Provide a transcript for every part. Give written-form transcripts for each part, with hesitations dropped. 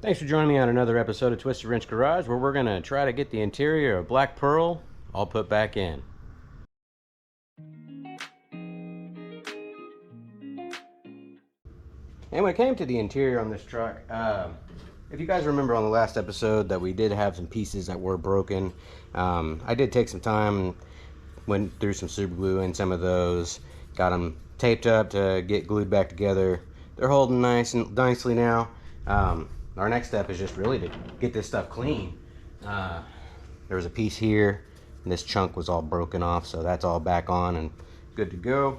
Thanks for joining me on another episode of Twisted Wrench Garage, where we're going to try to get the interior of Black Pearl all put back in. And when it came to the interior on this truck, if you guys remember on the last episode that we did have some pieces that were broken, I did take some time and went through some super glue in some of those, got them taped up to get glued back together. They're holding nicely now. Our next step is just really to get this stuff clean. There was a piece here, and this chunk was all broken off, so that's all back on and good to go.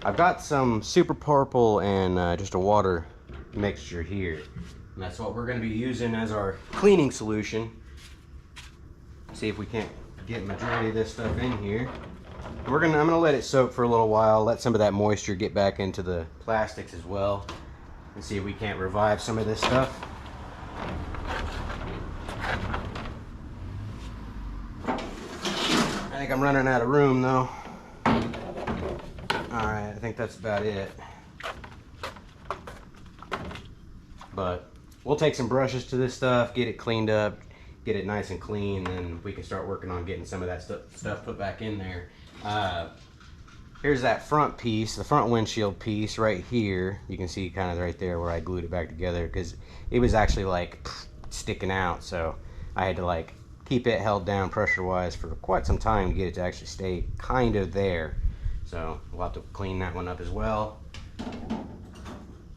I've got some super purple and just a water mixture here, and that's what we're going to be using as our cleaning solution. See if we can't get majority of this stuff in here. I'm gonna let it soak for a little while, let some of that moisture get back into the plastics as well, and see if we can't revive some of this stuff. I think I'm running out of room though. Alright, I think that's about it. But we'll take some brushes to this stuff, get it cleaned up, get it nice and clean, and then we can start working on getting some of that stuff put back in there. Here's that front piece, the front windshield piece right here. You can see kind of right there where I glued it back together because it was actually like sticking out, so I had to like keep it held down pressure wise for quite some time to get it to actually stay kind of there. So we'll have to clean that one up as well.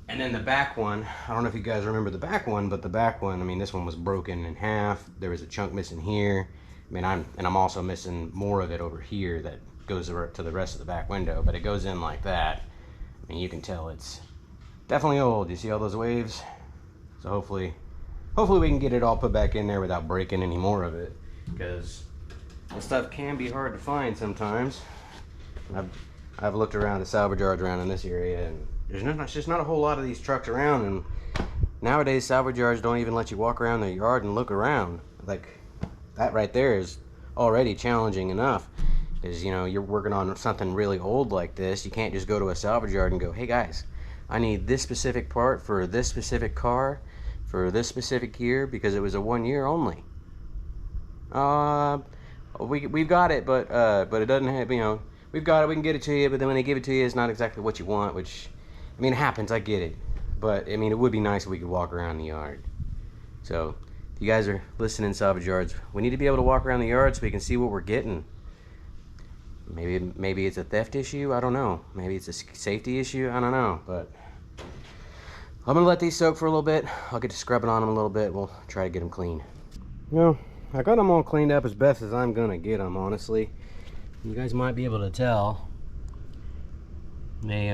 And then the back one, I don't know if you guys remember the back one, but the back one, I mean, this one was broken in half. There was a chunk missing here. I mean, I'm also missing more of it over here that goes to the rest of the back window, but it goes in like that. I mean, you can tell it's definitely old. You see all those waves? So hopefully we can get it all put back in there without breaking any more of it, because this stuff can be hard to find sometimes. I've looked around the salvage yards around in this area, and there's just not a whole lot of these trucks around, and nowadays salvage yards don't even let you walk around the yard and look around. Like, that right there is already challenging enough. Is, you know, you're working on something really old like this, you can't just go to a salvage yard and go, hey guys, I need this specific part for this specific car for this specific year because it was a 1 year only. We've got it, but it doesn't have, you know, we've got it, we can get it to you, but then when they give it to you, it's not exactly what you want, which, I mean, it happens, I get it, but I mean, it would be nice if we could walk around the yard. So if you guys are listening, salvage yards, we need to be able to walk around the yard so we can see what we're getting. Maybe it's a theft issue, I don't know. Maybe it's a safety issue, I don't know. But I'm gonna let these soak for a little bit. I'll get to scrubbing on them a little bit. We'll try to get them clean. Well, I got them all cleaned up as best as I'm gonna get them, honestly. You guys might be able to tell. They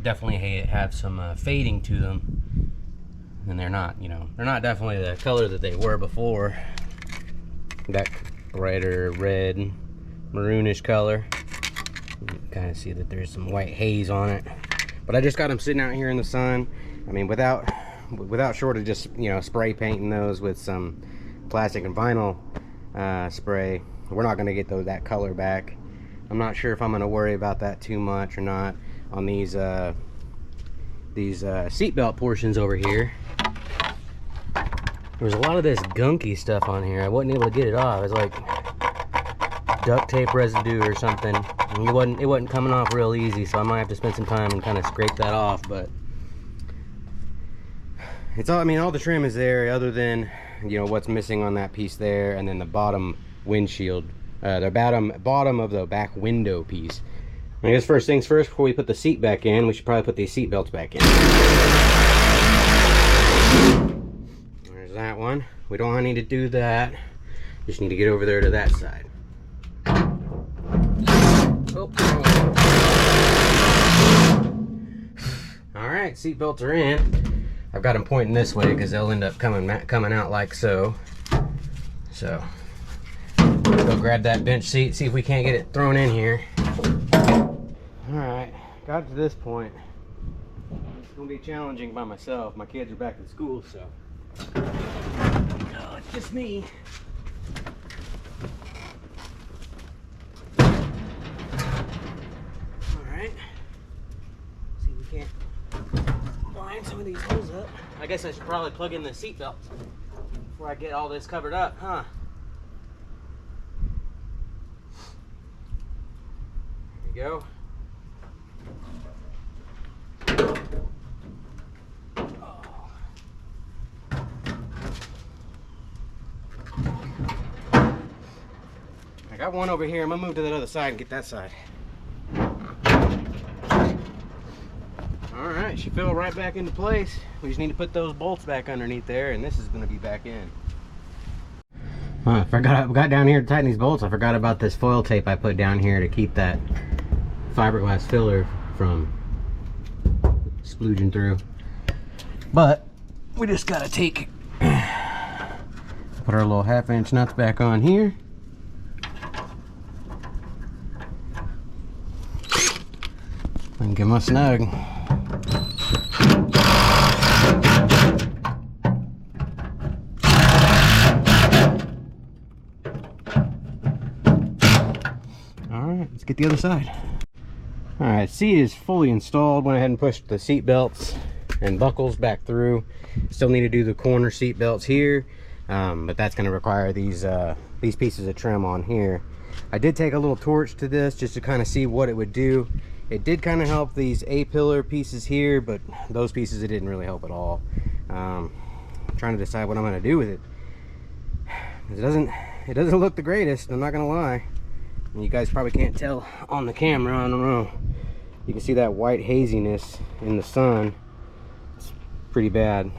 definitely have some fading to them. And they're not, you know, they're not definitely the color that they were before. That brighter red, maroonish color. You can kind of see that there's some white haze on it, but I just got them sitting out here in the sun. I mean, without short of just, you know, spray painting those with some plastic and vinyl spray, we're not going to get that color back. I'm not sure if I'm going to worry about that too much or not on these seatbelt portions over here. There was a lot of this gunky stuff on here. I wasn't able to get it off. It's like duct tape residue or something. It wasn't coming off real easy, so I might have to spend some time and kind of scrape that off. But it's all, I mean, all the trim is there other than, you know, what's missing on that piece there, and then the bottom windshield, the bottom of the back window piece. I guess first things first, before we put the seat back in, we should probably put these seat belts back in. There's that one. We don't need to do that. Just need to get over there to that side. Alright, seat belts are in. I've got them pointing this way because they'll end up coming out like so. So, go grab that bench seat, see if we can't get it thrown in here. Alright, got to this point. It's going to be challenging by myself. My kids are back in school, so. Oh, it's just me. Alright. See if we can't find line some of these holes up. I guess I should probably plug in the seat belt before I get all this covered up, huh? There you go. I got one over here. I'm gonna move to that other side and get that side. Alright, she fell right back into place. We just need to put those bolts back underneath there, and this is gonna be back in. I got down here to tighten these bolts. I forgot about this foil tape I put down here to keep that fiberglass filler from splooging through. But we just gotta put our little 1/2-inch nuts back on here. And get them snug. Alright, let's get the other side. Alright, seat is fully installed. Went ahead and pushed the seat belts and buckles back through. Still need to do the corner seat belts here, but that's going to require these pieces of trim on here. I did take a little torch to this just to kind of see what it would do. It did kind of help these A-pillar pieces here, but those pieces it didn't really help at all. I'm trying to decide what I'm going to do with it. It doesn't look the greatest, I'm not going to lie. And you guys probably can't tell on the camera, I don't know. You can see that white haziness in the sun. It's pretty bad.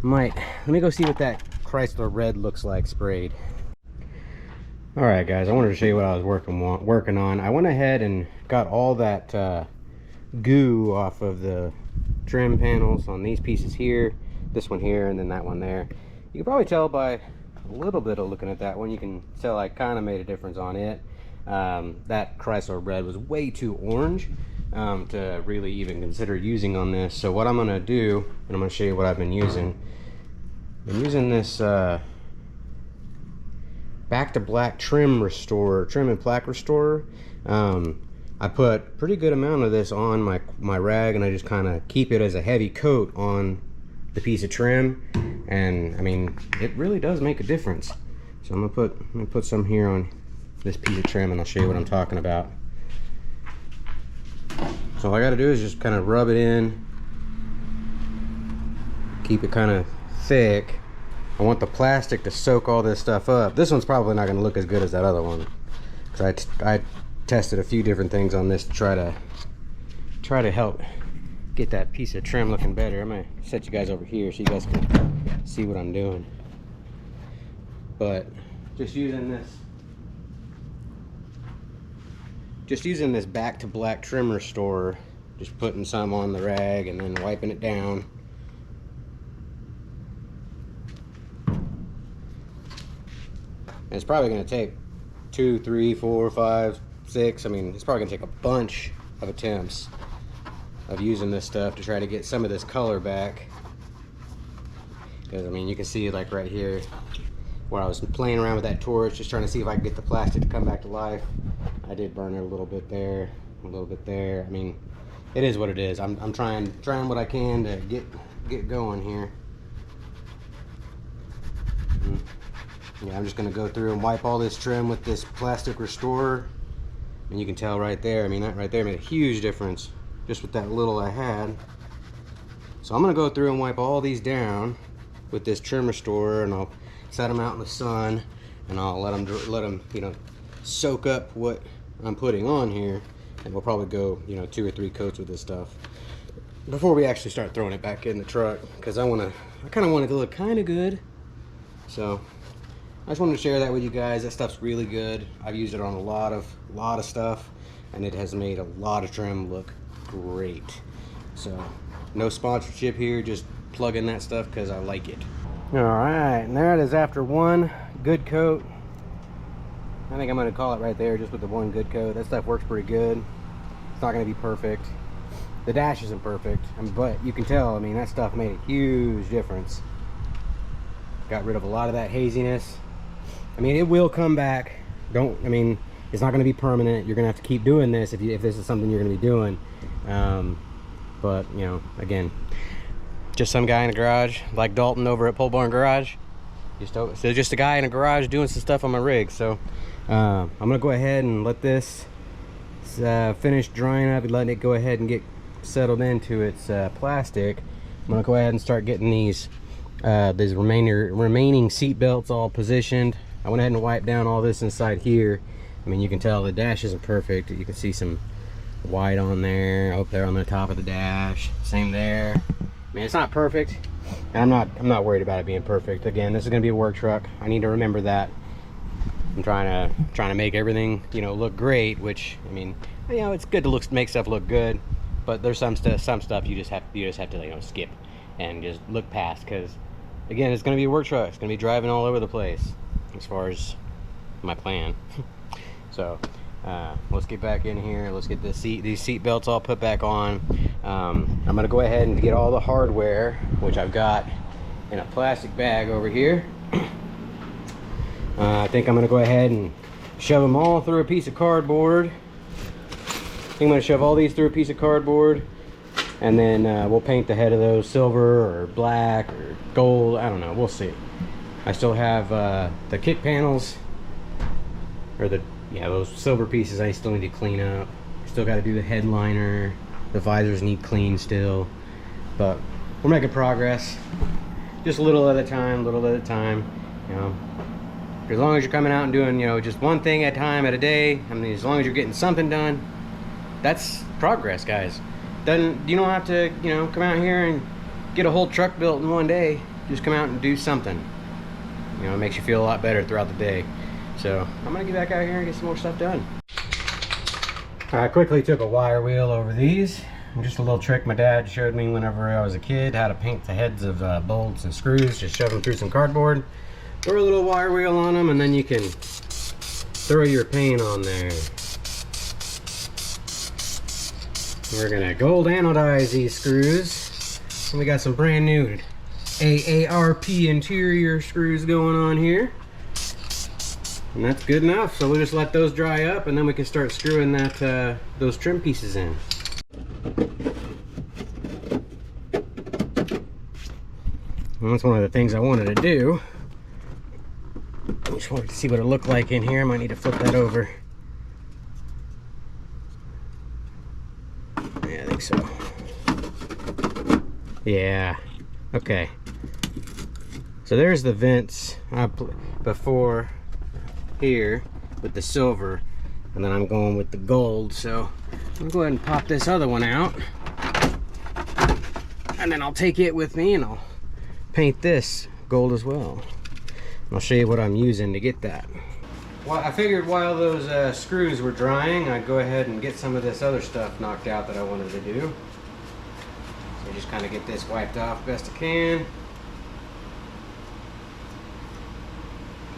Let me go see what that Chrysler red looks like sprayed. Alright guys, I wanted to show you what I was working on. I went ahead and got all that goo off of the trim panels on these pieces here, this one here, and then that one there. You can probably tell by a little bit of looking at that one, you can tell I kind of made a difference on it. That Chrysler red was way too orange to really even consider using on this. So what I'm going to do, and I'm going to show you what I've been using. I'm using this Back to Black trim and plaque restorer. I put pretty good amount of this on my rag, and I just kind of keep it as a heavy coat on the piece of trim, and I mean it really does make a difference. So I'm gonna put some here on this piece of trim, and I'll show you what I'm talking about. So all I got to do is just kind of rub it in, keep it kind of thick. I want the plastic to soak all this stuff up. This one's probably not going to look as good as that other one, because I tested a few different things on this to try to help get that piece of trim looking better. I'm going to set you guys over here so you guys can see what I'm doing. But just using this Back to Black trim restorer, just putting some on the rag and then wiping it down. And it's probably going to take 2, 3, 4, 5, 6. I mean, it's probably going to take a bunch of attempts of using this stuff to try to get some of this color back. Because, I mean, you can see like right here where I was playing around with that torch, just trying to see if I could get the plastic to come back to life. I did burn it a little bit there, a little bit there. I mean, it is what it is. I'm trying what I can to get going here. Yeah, I'm just going to go through and wipe all this trim with this plastic restorer. And you can tell right there, I mean, that right there made a huge difference just with that little I had. So I'm going to go through and wipe all these down with this trim restorer, and I'll set them out in the sun, and I'll let them you know, soak up what I'm putting on here, and we'll probably go, you know, 2 or 3 coats with this stuff before we actually start throwing it back in the truck, because I kind of want it to look kind of good. So I just wanted to share that with you guys. That stuff's really good. I've used it on a lot of stuff, and it has made a lot of trim look great. So no sponsorship here, just plug in that stuff because I like it. All right, and there it is after one good coat. I think I'm going to call it right there, just with the one good coat. That stuff works pretty good. It's not going to be perfect. The dash isn't perfect, but you can tell, I mean, that stuff made a huge difference. Got rid of a lot of that haziness. I mean, it will come back. I mean, it's not going to be permanent. You're going to have to keep doing this if this is something you're going to be doing. But, you know, again, just some guy in a garage, like Dalton over at Pole Barn Garage. So just a guy in a garage doing some stuff on my rig. So I'm gonna go ahead and let this finish drying up and letting it go ahead and get settled into its plastic. I'm gonna go ahead and start getting these remaining seat belts all positioned. I went ahead and wiped down all this inside here. I mean, you can tell the dash isn't perfect. You can see some white on there, up there on the top of the dash. Same there. I mean, it's not perfect, and I'm not worried about it being perfect. Again, this is gonna be a work truck. I need to remember that. I'm trying to make everything, you know, look great. Which, I mean, you know, it's good to make stuff look good, but there's some stuff you just have to, you know, skip and just look past, because again, it's gonna be a work truck. It's gonna be driving all over the place as far as my plan. So let's get back in here. Let's get these seat belts all put back on. I'm gonna go ahead and get all the hardware, which I've got in a plastic bag over here. I think I'm gonna go ahead and shove them all through a piece of cardboard. I think I'm gonna shove all these through a piece of cardboard, and then we'll paint the head of those silver or black or gold. I don't know, we'll see. I still have the kick panels, or those silver pieces I still need to clean up. Still got to do the headliner. The visors need clean still, but we're making progress. Just a little at a time, you know. As long as you're coming out and doing, you know, just one thing at a time at a day. I mean, as long as you're getting something done, that's progress, guys. You don't have to, you know, come out here and get a whole truck built in one day. Just come out and do something. You know, it makes you feel a lot better throughout the day. So I'm gonna get back out here and get some more stuff done. I quickly took a wire wheel over these. Just a little trick my dad showed me whenever I was a kid, how to paint the heads of bolts and screws. Just shove them through some cardboard, throw a little wire wheel on them, and then you can throw your paint on there. We're gonna gold anodize these screws. And we got some brand new AARP interior screws going on here. And that's good enough, so we'll just let those dry up, and then we can start screwing those trim pieces in. And that's one of the things I wanted to do. I just wanted to see what it looked like in here. I might need to flip that over. Yeah, I think so. Yeah, okay. So there's the vents before here with the silver, and then I'm going with the gold. So I'm gonna go ahead and pop this other one out, and then I'll take it with me and I'll paint this gold as well. I'll show you what I'm using to get that. Well, I figured while those screws were drying, I'd go ahead and get some of this other stuff knocked out that I wanted to do. So just kind of get this wiped off best I can.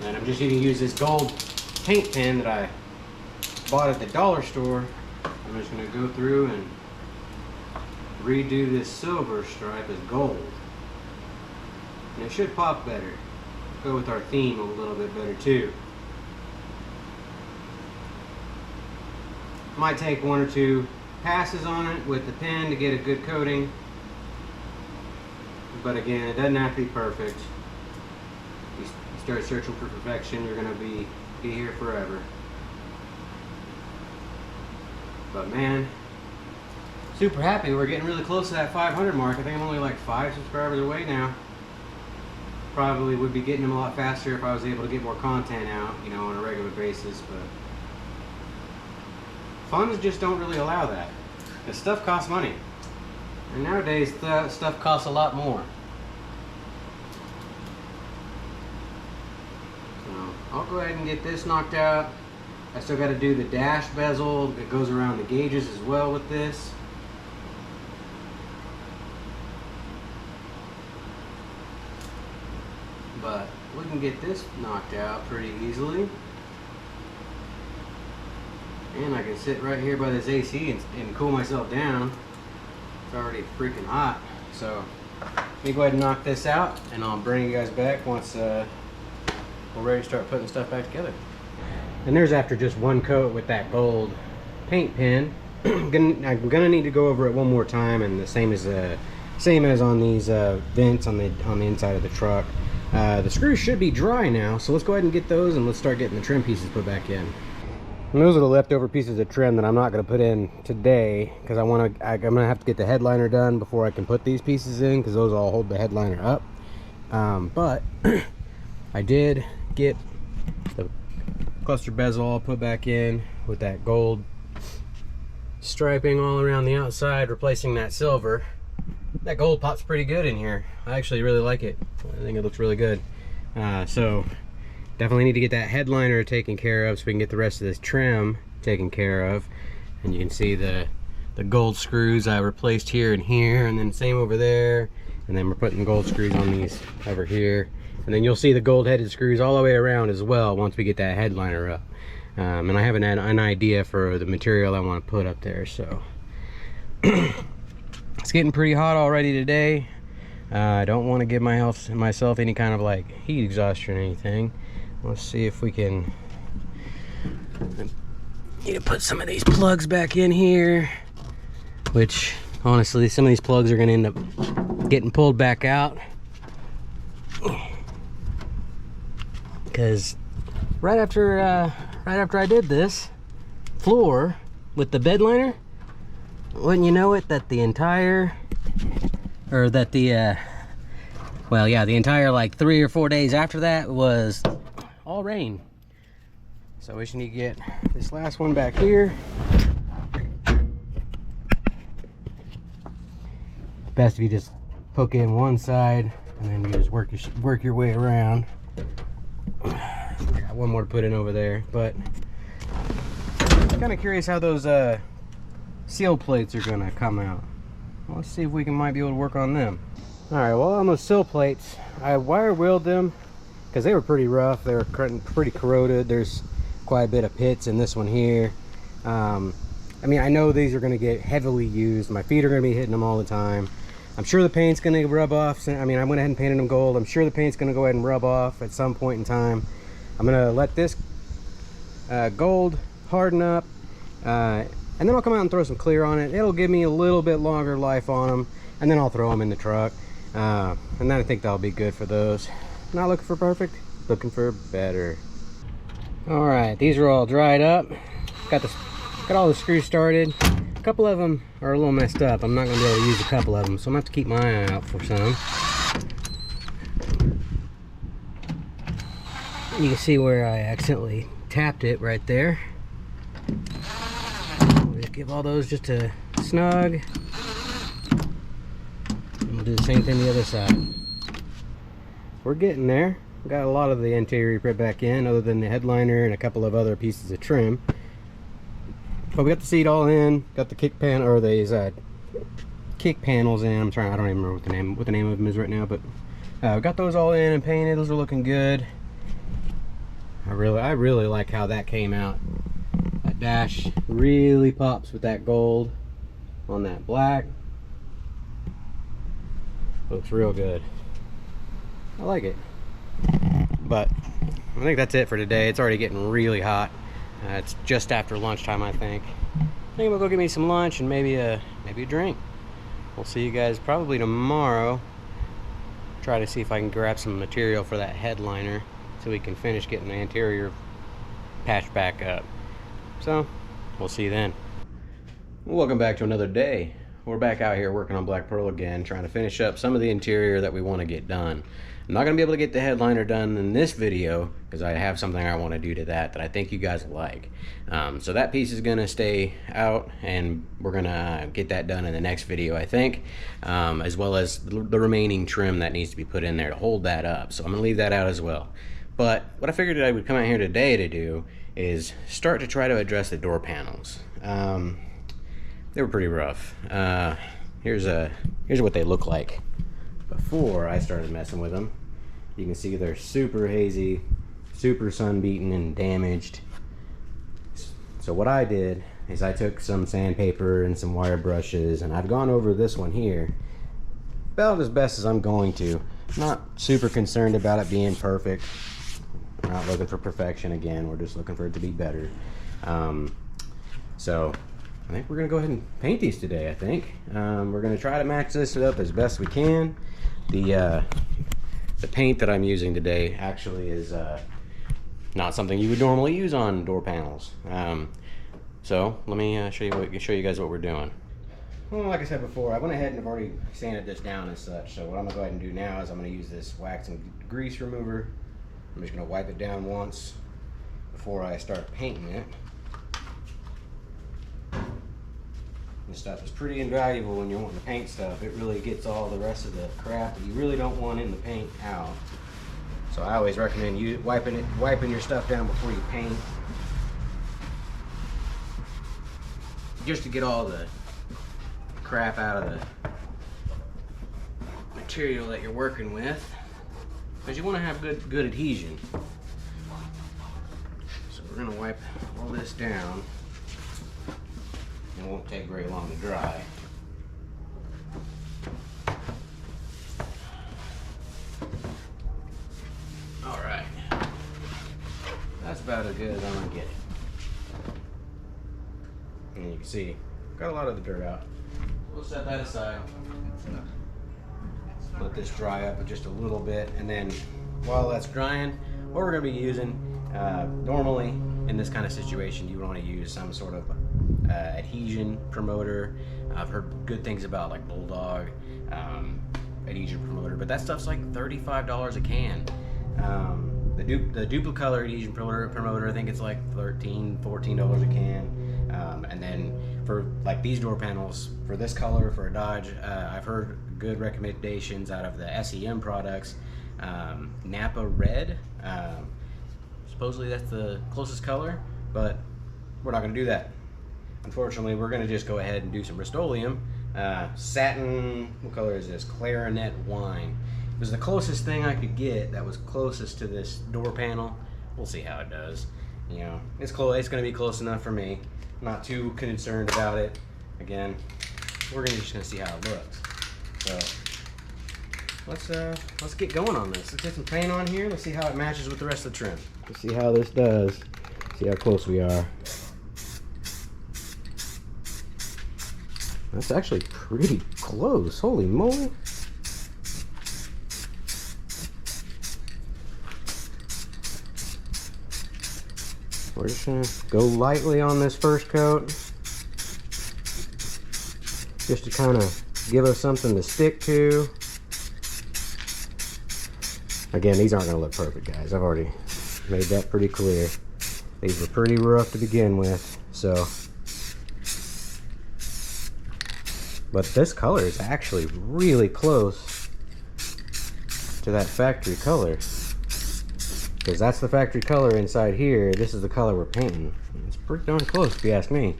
And I'm just going to use this gold paint pen that I bought at the dollar store. I'm just going to go through and redo this silver stripe as gold. And it should pop better. Go with our theme a little bit better too. Might take one or two passes on it with the pen to get a good coating. But again, it doesn't have to be perfect. You start searching for perfection, you're gonna be here forever. But man, super happy. We're getting really close to that 500 mark. I think I'm only like 5 subscribers away now. Probably would be getting them a lot faster if I was able to get more content out, you know, on a regular basis, but funds just don't really allow that. Because stuff costs money. And nowadays, stuff costs a lot more. So, I'll go ahead and get this knocked out. I still got to do the dash bezel that goes around the gauges as well with this. But we can get this knocked out pretty easily. And I can sit right here by this AC and cool myself down. It's already freaking hot. So let me go ahead and knock this out, and I'll bring you guys back once we're ready to start putting stuff back together. And there's after just one coat with that gold paint pen. I'm gonna need to go over it one more time, and the same as on these vents on the inside of the truck. The screws should be dry now, so let's go ahead and get those, and let's start getting the trim pieces put back in. And those are the leftover pieces of trim that I'm not going to put in today, because I'm going to have to get the headliner done before I can put these pieces in, because those all hold the headliner up. But I did get the cluster bezel all put back in with that gold striping all around the outside, replacing that silver. That gold pops pretty good in here. I actually really like it. I think it looks really good. So definitely need to get that headliner taken care of so we can get the rest of this trim taken care of. And you can see the gold screws I replaced here and here, and then same over there. And then we're putting gold screws on these over here. And then you'll see the gold headed screws all the way around as well once we get that headliner up. And I have an idea for the material I want to put up there, so. It's getting pretty hot already today. I don't want to give myself any kind of like heat exhaustion or anything. Let's see if we can. Need to put some of these plugs back in here, which honestly some of these plugs are going to end up getting pulled back out, because right after I did this floor with the bed liner, wouldn't you know it, that the entire like 3 or 4 days after that was all rain. So we should need to get this last one back here. Best if you just hook in one side and then you just work your way around. I got one more to put in over there, but I'm kind of curious how those seal plates are gonna come out. Let's see if we might be able to work on them. All right, well, on those sill plates, I wire wheeled them because they were pretty rough. They were pretty corroded. There's quite a bit of pits in this one here. I mean, I know these are gonna get heavily used. My feet are gonna be hitting them all the time. I'm sure the paint's gonna rub off. I mean, I went ahead and painted them gold. I'm sure the paint's gonna go ahead and rub off at some point in time. I'm gonna let this gold harden up, and then I'll come out and throw some clear on it. It'll give me a little bit longer life on them, and then I'll throw them in the truck. And then I think that'll be good for those. Not looking for perfect, looking for better. All right, these are all dried up. Got all the screws started. A couple of them are a little messed up. I'm not gonna be able to use a couple of them, so I'm gonna have to keep my eye out for some. You can see where I accidentally tapped it right there. Give all those just a snug, and we'll do the same thing the other side. We're getting there. Got a lot of the interior put back in, other than the headliner and a couple of other pieces of trim. But we got the seat all in, got the kick pan, or these kick panels in. I don't even remember what the name of them is right now, but we got those all in and painted. Those are looking good. I really like how that came out. Dash really pops with that gold on that black. Looks real good. I like it. But I think that's it for today. It's already getting really hot. It's just after lunchtime, I think. I think we'll go get me some lunch and maybe a drink. We'll see you guys probably tomorrow. Try to see if I can grab some material for that headliner so we can finish getting the interior patched back up. So, we'll see you then. Welcome back to another day. We're back out here working on Black Pearl again, trying to finish up some of the interior that we want to get done. I'm not going to be able to get the headliner done in this video because I have something I want to do to that I think you guys will like. So that piece is going to stay out, and we're going to get that done in the next video, I think, as well as the remaining trim that needs to be put in there to hold that up. So I'm going to leave that out as well. But what I figured I would come out here today to do is start to try to address the door panels. They were pretty rough. Here's what they look like before I started messing with them. You can see they're super hazy, super sun beaten and damaged. So what I did is I took some sandpaper and some wire brushes, and I've gone over this one here about as best as I'm going to. Not super concerned about it being perfect. We're not looking for perfection again, we're just looking for it to be better. So I think we're gonna go ahead and paint these today. I think we're gonna try to match this up as best we can. The paint that I'm using today actually is not something you would normally use on door panels. So let me show you guys what we're doing. Well, like I said before, I went ahead and have already sanded this down and such. So what I'm gonna go ahead and do now is I'm gonna use this wax and grease remover. I'm just gonna wipe it down once before I start painting it. This stuff is pretty invaluable when you're wanting to paint stuff. It really gets all the rest of the crap that you really don't want in the paint out. So I always recommend you wiping your stuff down before you paint, just to get all the crap out of the material that you're working with, because you want to have good adhesion. So we're going to wipe all this down. It won't take very long to dry. Alright. That's about as good as I'm going to get it. And you can see, got a lot of the dirt out. We'll set that aside. Let this dry up just a little bit, and then while that's drying, what we're going to be using, normally in this kind of situation you want to use some sort of adhesion promoter. I've heard good things about like Bulldog adhesion promoter, but that stuff's like $35 a can. The Duplicolor adhesion promoter, I think it's like $13, $14 a can. And then for like these door panels, for this color, for a Dodge, I've heard good recommendations out of the SEM products. Napa Red, supposedly that's the closest color, but we're not going to do that. Unfortunately, we're going to just go ahead and do some Rust-Oleum. Satin, what color is this? Clarinet Wine. It was the closest thing I could get that was closest to this door panel. We'll see how it does. You know, it's close. It's going to be close enough for me. Not too concerned about it. Again, we're just going to see how it looks. So let's get going on this. Let's get some paint on here. Let's see how it matches with the rest of the trim. Let's see how this does. See how close we are. That's actually pretty close. Holy moly. We're just gonna go lightly on this first coat, just to kind of give us something to stick to. Again, these aren't gonna look perfect, guys. I've already made that pretty clear. These were pretty rough to begin with, so. But this color is actually really close to that factory color. Because that's the factory color inside here. This is the color we're painting. It's pretty darn close if you ask me.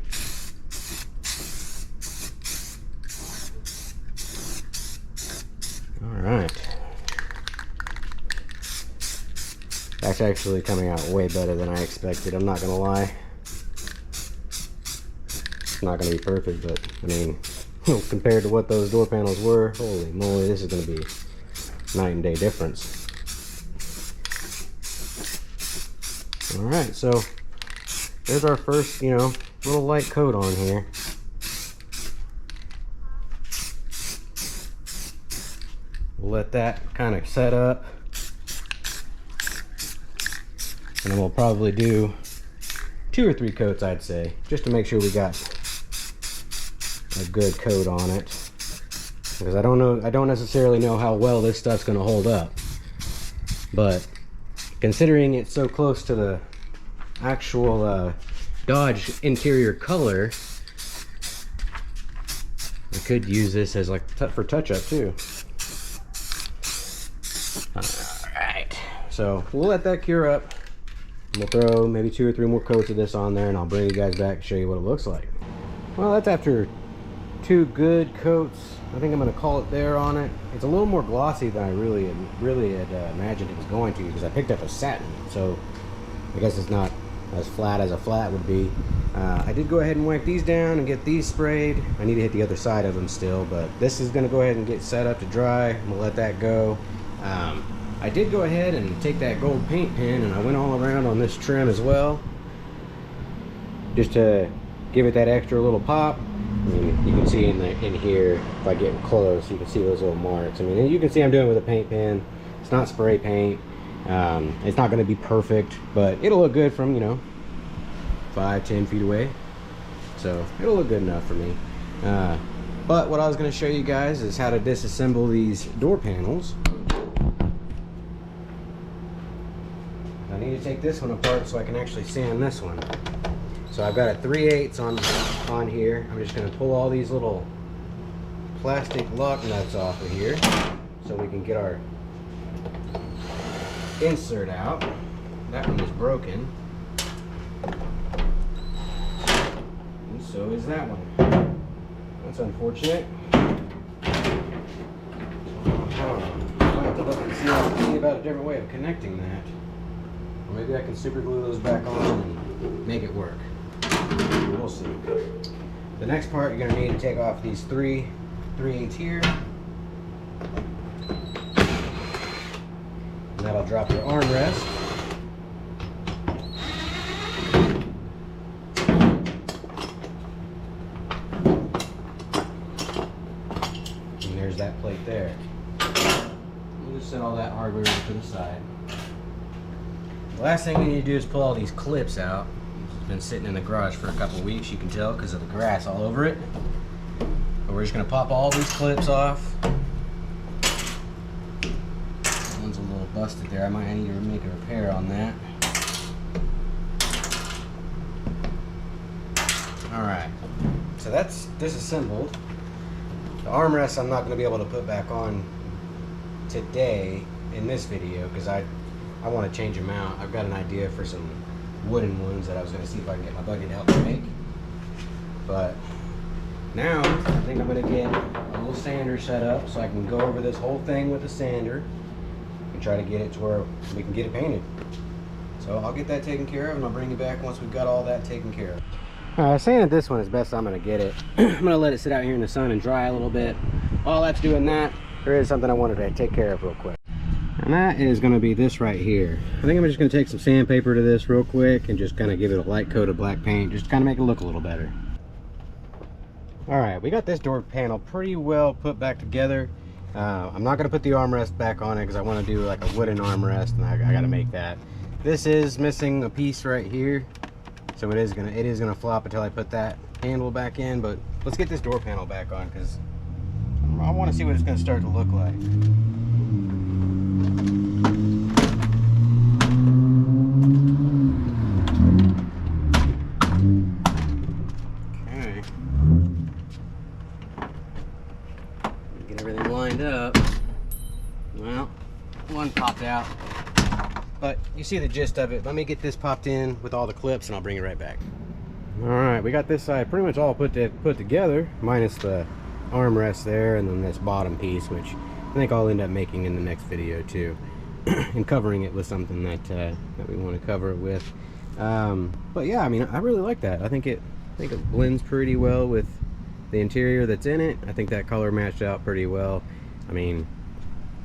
Alright. That's actually coming out way better than I expected, I'm not gonna lie. It's not gonna be perfect, but I mean, compared to what those door panels were, holy moly, this is gonna be night and day difference. Alright, so there's our first, little light coat on here. We'll let that kind of set up. And then we'll probably do 2 or 3 coats, I'd say, just to make sure we got a good coat on it. Because I don't necessarily know how well this stuff's going to hold up. But considering it's so close to the actual Dodge interior color, I could use this as like for touch-up too. Alright, so we'll let that cure up. We'll throw maybe 2 or 3 more coats of this on there, and I'll bring you guys back and show you what it looks like. Well, that's after 2 good coats. I think I'm going to call it there on it. It's a little more glossy than I really had imagined it was going to, because I picked up a satin, so I guess it's not as flat as a flat would be. I did go ahead and wipe these down and get these sprayed. I need to hit the other side of them still, but this is going to go ahead and get set up to dry. I'm going to let that go. I did go ahead and take that gold paint pen and I went all around on this trim as well, just to give it that extra little pop. I mean, you can see in here, if I get close, you can see those little marks. I mean, you can see I'm doing it with a paint pen. It's not spray paint. It's not going to be perfect, but it'll look good from, you know, 5-10 feet away. So it'll look good enough for me. But what I was going to show you guys is how to disassemble these door panels. I need to take this one apart so I can actually sand this one. So I've got a 3/8 on here. I'm just going to pull all these little plastic lock nuts off of here so we can get our insert out. That one is broken. And so is that one. That's unfortunate. I'll have to look and see about a different way of connecting that. Or maybe I can super glue those back on and make it work. We'll see. The next part, you're going to need to take off these 3/8 here. And that'll drop your armrest. And there's that plate there. We'll just set all that hardware to the side. The last thing we need to do is pull all these clips out. It's been sitting in the garage for a couple of weeks, you can tell because of the grass all over it. But we're just going to pop all these clips off. That one's a little busted there. I might need to make a repair on that. Alright, so that's disassembled. The armrests I'm not going to be able to put back on today in this video because I want to change them out. I've got an idea for some wooden ones that I was going to see if I can get my buddy to help me make. But now I think I'm going to get a little sander set up so I can go over this whole thing with a sander and try to get it to where we can get it painted. So I'll get that taken care of and I'll bring you back once we've got all that taken care of. I sanded this one as best I'm going to get it. I'm going to let it sit out here in the sun and dry a little bit. While that's doing that, there is something I wanted to take care of real quick. And that is going to be this right here. I think I'm just going to take some sandpaper to this real quick and just kind of give it a light coat of black paint, just kind of make it look a little better. Alright, we got this door panel pretty well put back together. I'm not going to put the armrest back on it because I want to do like a wooden armrest, and I got to make that. This is missing a piece right here, so it is gonna flop until I put that handle back in. But let's get this door panel back on because I want to see what it's going to start to look like. Okay. Get everything lined up. Well, one popped out, but you see the gist of it. Let me get this popped in with all the clips and I'll bring it right back. All right, we got this side pretty much all put together, minus the armrest there and then this bottom piece, which I think I'll end up making in the next video too, and covering it with something that we want to cover it with. But yeah, I mean, I really like that. I think it blends pretty well with the interior that's in it. I think that color matched out pretty well. I mean,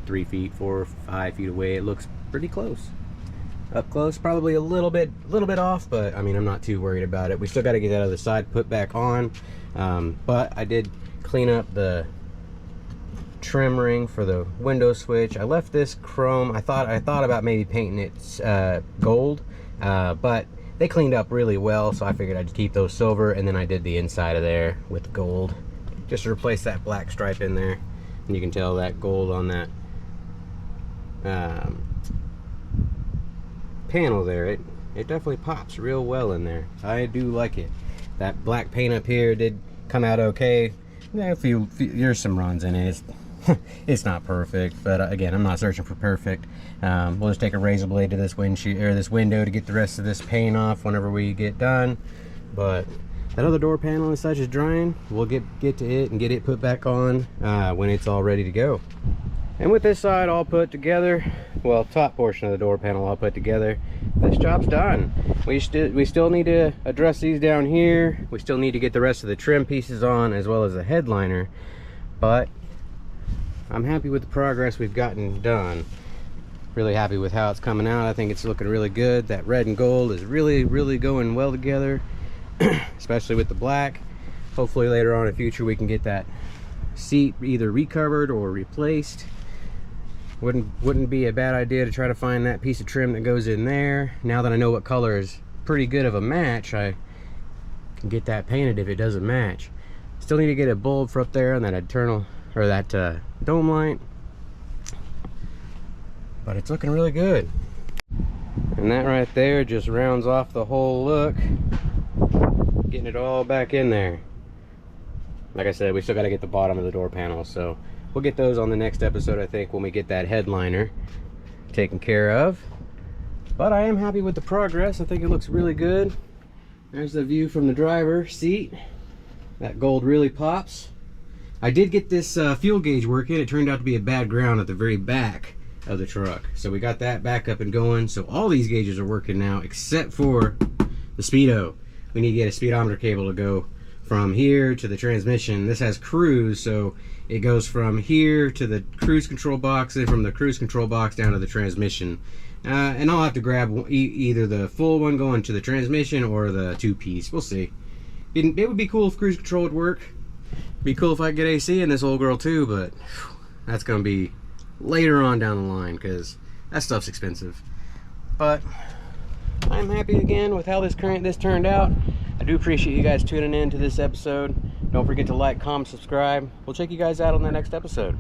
3 feet, 4 or 5 feet away, it looks pretty close. Up close, probably a little bit off, but I mean, I'm not too worried about it. We still got to get that other side put back on, but I did clean up the trim ring for the window switch. I left this chrome. I thought about maybe painting it gold, but they cleaned up really well, so I figured I'd keep those silver, and then I did the inside of there with gold, just to replace that black stripe in there. And you can tell that gold on that panel there, it definitely pops real well in there. I do like it. That black paint up here did come out okay. Yeah, there's some runs in it. It's not perfect, but again, I'm not searching for perfect. We'll just take a razor blade to this windshield or this window to get the rest of this paint off whenever we get done. But that other door panel and such is drying. We'll get to it and get it put back on when it's all ready to go. And with this side all put together, well, top portion of the door panel all put together, this job's done. We still need to address these down here. We still need to get the rest of the trim pieces on, as well as the headliner. But I'm happy with the progress we've gotten done. Really happy with how it's coming out. I think it's looking really good. That red and gold is really going well together. especially with the black. Hopefully later on in the future we can get that seat either recovered or replaced. Wouldn't be a bad idea to try to find that piece of trim that goes in there. Now that I know what color is pretty good of a match, I can get that painted if it doesn't match. Still need to get a bulb for up there and that internal, or that dome light, but it's looking really good. And that right there just rounds off the whole look, getting it all back in there. Like I said, we still got to get the bottom of the door panel, so we'll get those on the next episode, I think, when we get that headliner taken care of. But I am happy with the progress. I think it looks really good. There's the view from the driver's seat. That gold really pops. I did get this fuel gauge working. It turned out to be a bad ground at the very back of the truck, so we got that back up and going. So all these gauges are working now except for the speedo. We need to get a speedometer cable to go from here to the transmission. This has cruise, so it goes from here to the cruise control box, and from the cruise control box down to the transmission. And I'll have to grab either the full one going to the transmission or the two-piece. We'll see. It would be cool if cruise control would work. It'd be cool if I could get AC in this old girl too, but that's gonna be later on down the line because that stuff's expensive. But I'm happy again with how this turned out. I do appreciate you guys tuning in to this episode. Don't forget to like, comment, subscribe. We'll check you guys out on the next episode.